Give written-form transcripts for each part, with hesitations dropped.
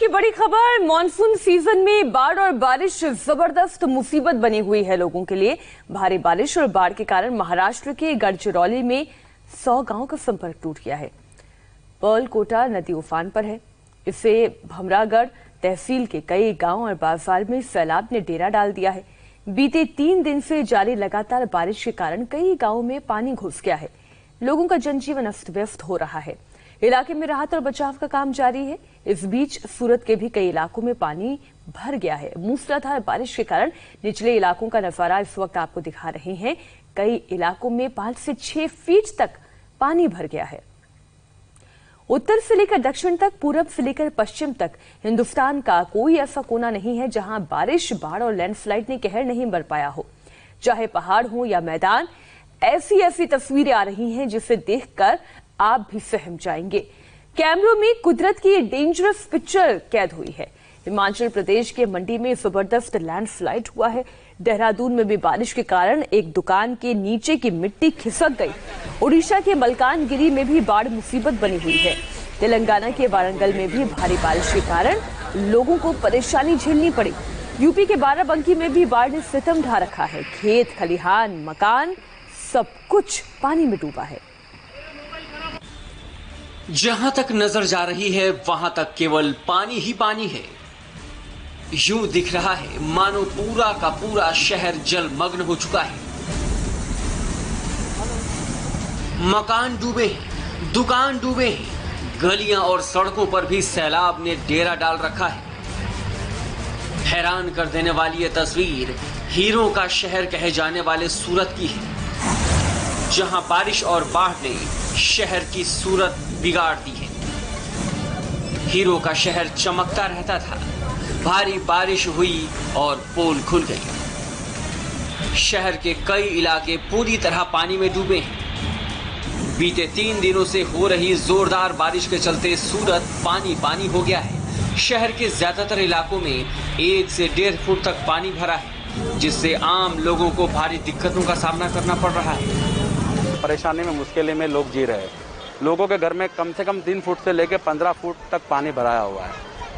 बड़ी खबर, monsoon season में बाढ़ और बारिश जबरदस्त मुसीबत बनी हुई है लोगों के लिए। भारी बारिश और बाढ़ के कारण महाराष्ट्र के गढ़चिरौली में 100 गांवों का संपर्क टूट गया है। पर्लकोटा नदी उफान पर है। इससे भमरागढ़ तहसील के कई गांव और बाजार में सैलाब ने डेरा डाल दिया है। बीते 3 दिन से जारी लगातार बारिश के कारण कई गांवों में पानी घुस गया है। लोगों का जनजीवन अस्त व्यस्त हो रहा है। इलाके में राहत और बचाव का काम जारी है। इस बीच सूरत के भी कई इलाकों में पानी भर गया है। मूसलाधार बारिश के कारण निचले इलाकों का नजारा इस वक्त आपको दिखा रहे हैं। कई इलाकों में 5 से 6 फीट तक पानी भर गया है। उत्तर से लेकर दक्षिण तक, पूरब से लेकर पश्चिम तक हिंदुस्तान का कोई ऐसा कोना नहीं है जहां बारिश, बाढ़ और लैंडस्लाइड ने कहर नहीं बरपाया हो। चाहे पहाड़ हो या मैदान, ऐसी तस्वीरें आ रही हैं जिसे देखकर आप भी सहम जाएंगे। कैमरों में कुदरत की ये डेंजरस पिक्चर कैद हुई है। हिमाचल प्रदेश के मंडी में जबरदस्त लैंडस्लाइड हुआ है। देहरादून में भी बारिश के कारण एक दुकान के नीचे की मिट्टी खिसक गई। उड़ीसा के मलकानगिरी में भी बाढ़ मुसीबत बनी हुई है। तेलंगाना के वारंगल में भी भारी बारिश के कारण लोगों को परेशानी झेलनी पड़ी। यूपी के बाराबंकी में भी बाढ़ ने सितम ढा रखा है। खेत, खलिहान, मकान, सब कुछ पानी में डूबा है। जहां तक नजर जा रही है वहां तक केवल पानी ही पानी है। यूं दिख रहा है मानो पूरा का पूरा शहर जलमग्न हो चुका है। मकान डूबे हैं, दुकान डूबे हैं, गलियां और सड़कों पर भी सैलाब ने डेरा डाल रखा है। हैरान कर देने वाली यह तस्वीर हीरों का शहर कहे जाने वाले सूरत की है, जहां बारिश और बाढ़ ने शहर की सूरत बिगाड़ दी है। हीरो का शहर चमकता रहता था, भारी बारिश हुई और पोल खुल गई। शहर के कई इलाके पूरी तरह पानी में डूबे हैं। बीते 3 दिनों से हो रही जोरदार बारिश के चलते सूरत पानी पानी हो गया है। शहर के ज्यादातर इलाकों में 1 से 1.5 फुट तक पानी भरा है, जिससे आम लोगों को भारी दिक्कतों का सामना करना पड़ रहा है। परेशानी में, मुश्किल में लोग जी रहे हैं। लोगों के घर में कम से कम 3 फुट से लेकर 15 फुट तक पानी भराया हुआ है,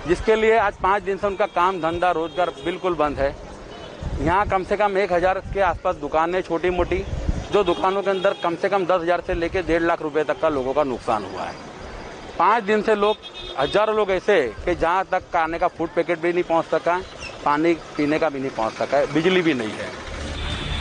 जिसके लिए आज 5 दिन से उनका काम धंधा रोजगार बिल्कुल बंद है। यहाँ कम से कम 1000 के आसपास दुकानें छोटी मोटी, जो दुकानों के अंदर कम से कम 10,000 से लेकर 1.5 लाख रुपए तक का लोगों का नुकसान हुआ है। 5 दिन से लोग, हजारों लोग ऐसे कि जहाँ तक खाने का फूड पैकेट भी नहीं पहुँच सका, पानी पीने का भी नहीं पहुँच सका है, बिजली भी नहीं है।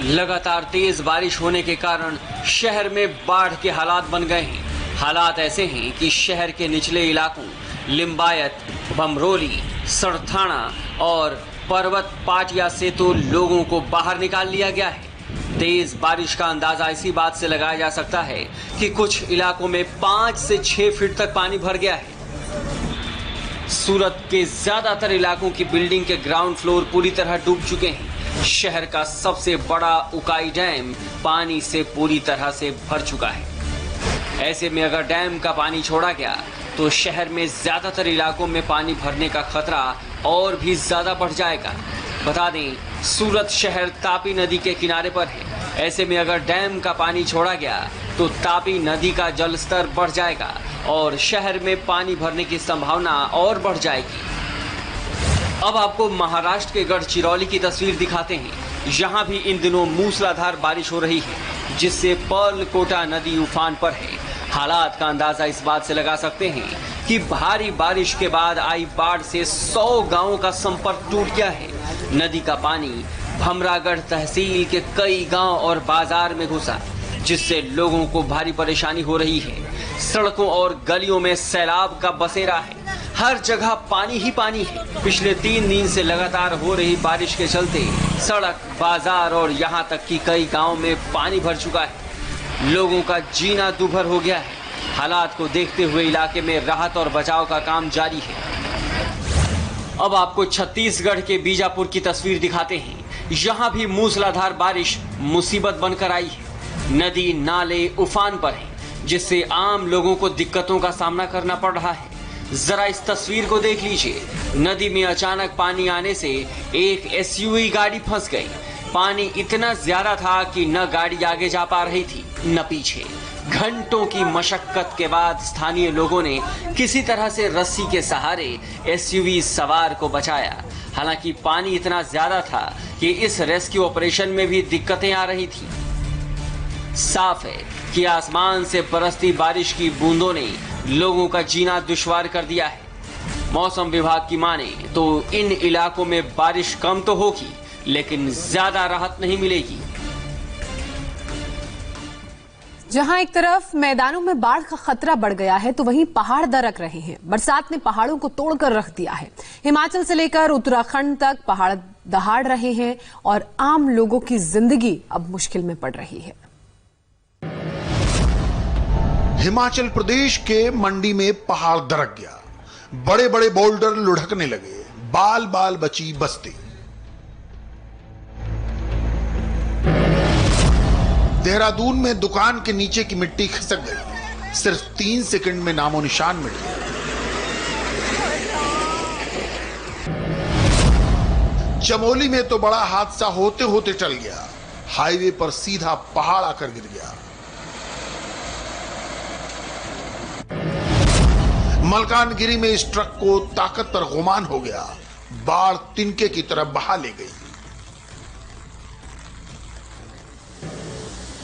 लगातार तेज बारिश होने के कारण शहर में बाढ़ के हालात बन गए हैं। हालात ऐसे हैं कि शहर के निचले इलाकों लिंबायत, बमरोली, सरथाना और पर्वत पाटिया से तो लोगों को बाहर निकाल लिया गया है। तेज बारिश का अंदाजा इसी बात से लगाया जा सकता है कि कुछ इलाकों में 5 से 6 फीट तक पानी भर गया है। सूरत के ज्यादातर इलाकों की बिल्डिंग के ग्राउंड फ्लोर पूरी तरह डूब चुके हैं। शहर का सबसे बड़ा उकाई डैम पानी से पूरी तरह से भर चुका है। ऐसे में अगर डैम का पानी छोड़ा गया तो शहर में ज्यादातर इलाकों में पानी भरने का खतरा और भी ज्यादा बढ़ जाएगा। बता दें, सूरत शहर तापी नदी के किनारे पर है। ऐसे में अगर डैम का पानी छोड़ा गया तो तापी नदी का जलस्तर बढ़ जाएगा और शहर में पानी भरने की संभावना और बढ़ जाएगी। अब आपको महाराष्ट्र के गढ़चिरौली की तस्वीर दिखाते हैं। यहाँ भी इन दिनों मूसलाधार बारिश हो रही है, जिससे पर्लकोटा नदी उफान पर है। हालात का अंदाजा इस बात से लगा सकते हैं कि भारी बारिश के बाद आई बाढ़ से 100 गांवों का संपर्क टूट गया है। नदी का पानी भमरागढ़ तहसील के कई गांव और बाजार में घुसा, जिससे लोगों को भारी परेशानी हो रही है। सड़कों और गलियों में सैलाब का बसेरा है। हर जगह पानी ही पानी है। पिछले 3 दिन से लगातार हो रही बारिश के चलते सड़क, बाजार और यहाँ तक कि कई गांव में पानी भर चुका है। लोगों का जीना दूभर हो गया है। हालात को देखते हुए इलाके में राहत और बचाव का काम जारी है। अब आपको छत्तीसगढ़ के बीजापुर की तस्वीर दिखाते हैं। यहाँ भी मूसलाधार बारिश मुसीबत बनकर आई है। नदी नाले उफान पर हैं, जिससे आम लोगों को दिक्कतों का सामना करना पड़ रहा है। जरा इस तस्वीर को देख लीजिए। नदी में अचानक पानी आने से एक एसयूवी गाड़ी फंस गई। पानी इतना ज्यादा था कि न गाड़ी आगे जा पा रही थी न पीछे। घंटों की मशक्कत के बाद स्थानीय लोगों ने किसी तरह से रस्सी के सहारे एसयूवी सवार को बचाया। हालांकि पानी इतना ज्यादा था कि इस रेस्क्यू ऑपरेशन में भी दिक्कतें आ रही थी। साफ है कि आसमान से बरसती बारिश की बूंदों ने लोगों का जीना दुश्वार कर दिया है। मौसम विभाग की माने तो इन इलाकों में बारिश कम तो होगी, लेकिन ज्यादा राहत नहीं मिलेगी। जहां एक तरफ मैदानों में बाढ़ का खतरा बढ़ गया है, तो वहीं पहाड़ दरक रहे हैं। बरसात ने पहाड़ों को तोड़कर रख दिया है। हिमाचल से लेकर उत्तराखंड तक पहाड़ दहाड़ रहे हैं और आम लोगों की जिंदगी अब मुश्किल में पड़ रही है। हिमाचल प्रदेश के मंडी में पहाड़ दरक गया, बड़े बड़े बोल्डर लुढ़कने लगे, बाल बाल बची बस्ती। देहरादून में दुकान के नीचे की मिट्टी खिसक गई, सिर्फ 3 सेकंड में नामो निशान मिट गया। चमोली में तो बड़ा हादसा होते होते टल गया, हाईवे पर सीधा पहाड़ आकर गिर गया। मलकानगिरी में इस ट्रक को ताकत पर गुमान हो गया, बाढ़ तिनके की तरफ बहा ले गई।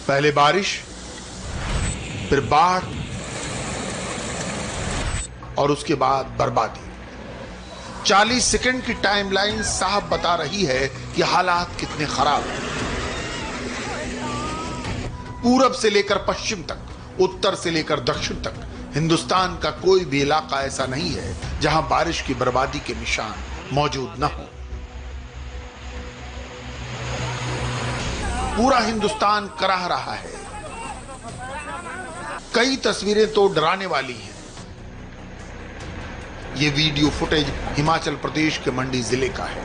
पहले बारिश, फिर बाढ़ और उसके बाद बर्बादी। 40 सेकंड की टाइमलाइन साहब बता रही है कि हालात कितने खराब हैं। पूरब से लेकर पश्चिम तक, उत्तर से लेकर दक्षिण तक हिंदुस्तान का कोई भी इलाका ऐसा नहीं है जहां बारिश की बर्बादी के निशान मौजूद न हो। पूरा हिंदुस्तान कराह रहा है। कई तस्वीरें तो डराने वाली हैं। ये वीडियो फुटेज हिमाचल प्रदेश के मंडी जिले का है।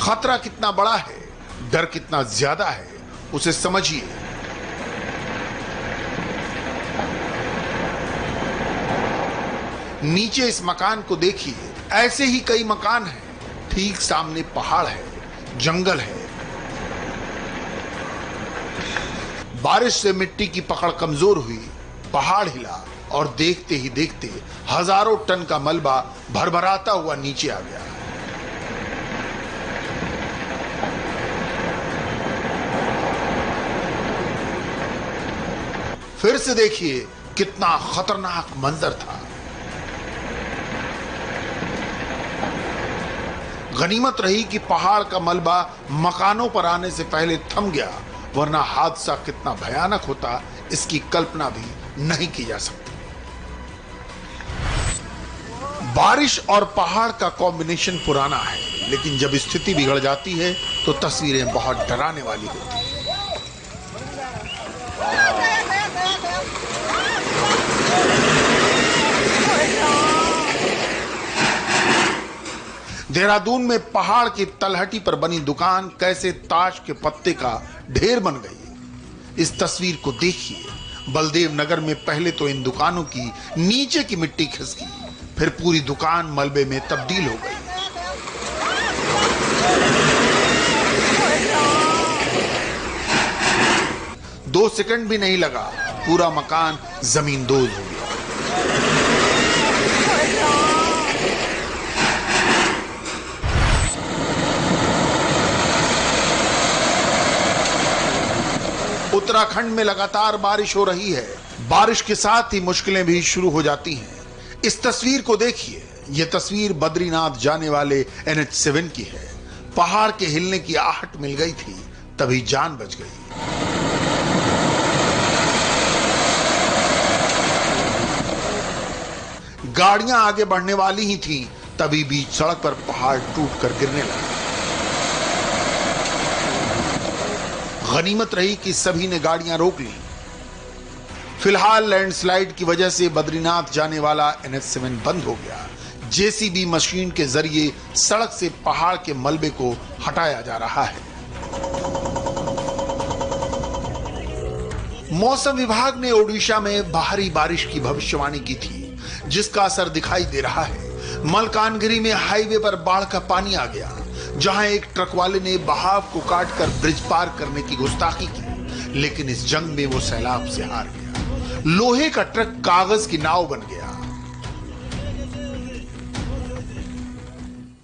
खतरा कितना बड़ा है, डर कितना ज्यादा है, उसे समझिए। नीचे इस मकान को देखिए, ऐसे ही कई मकान हैं। ठीक सामने पहाड़ है, जंगल है। बारिश से मिट्टी की पकड़ कमजोर हुई, पहाड़ हिला और देखते ही देखते हजारों टन का मलबा भरभराता हुआ नीचे आ गया। फिर से देखिए कितना खतरनाक मंजर था। गनीमत रही कि पहाड़ का मलबा मकानों पर आने से पहले थम गया, वरना हादसा कितना भयानक होता इसकी कल्पना भी नहीं की जा सकती। बारिश और पहाड़ का कॉम्बिनेशन पुराना है, लेकिन जब स्थिति बिगड़ जाती है तो तस्वीरें बहुत डराने वाली होती हैं। देहरादून में पहाड़ की तलहटी पर बनी दुकान कैसे ताश के पत्ते का ढेर बन गई। इस तस्वीर को देखिए। बलदेव नगर में पहले तो इन दुकानों की नीचे की मिट्टी खिसकी, फिर पूरी दुकान मलबे में तब्दील हो गई। दो सेकंड भी नहीं लगा, पूरा मकान जमींदोज हो गया। उत्तराखंड में लगातार बारिश हो रही है। बारिश के साथ ही मुश्किलें भी शुरू हो जाती हैं। इस तस्वीर को देखिए। यह तस्वीर बद्रीनाथ जाने वाले NH7 की है। पहाड़ के हिलने की आहट मिल गई थी, तभी जान बच गई। गाड़ियां आगे बढ़ने वाली ही थीं, तभी बीच सड़क पर पहाड़ टूटकर गिरने लगा। गनीमत रही कि सभी ने गाड़ियां रोक ली। फिलहाल लैंडस्लाइड की वजह से बद्रीनाथ जाने वाला NH7 बंद हो गया। JCB मशीन के जरिए सड़क से पहाड़ के मलबे को हटाया जा रहा है। मौसम विभाग ने ओडिशा में भारी बारिश की भविष्यवाणी की थी, जिसका असर दिखाई दे रहा है। मलकानगिरी में हाईवे पर बाढ़ का पानी आ गया। जहां एक ट्रक वाले ने बहाव को काटकर ब्रिज पार करने की गुस्ताखी की, लेकिन इस जंग में वो सैलाब से हार गया। लोहे का ट्रक कागज की नाव बन गया।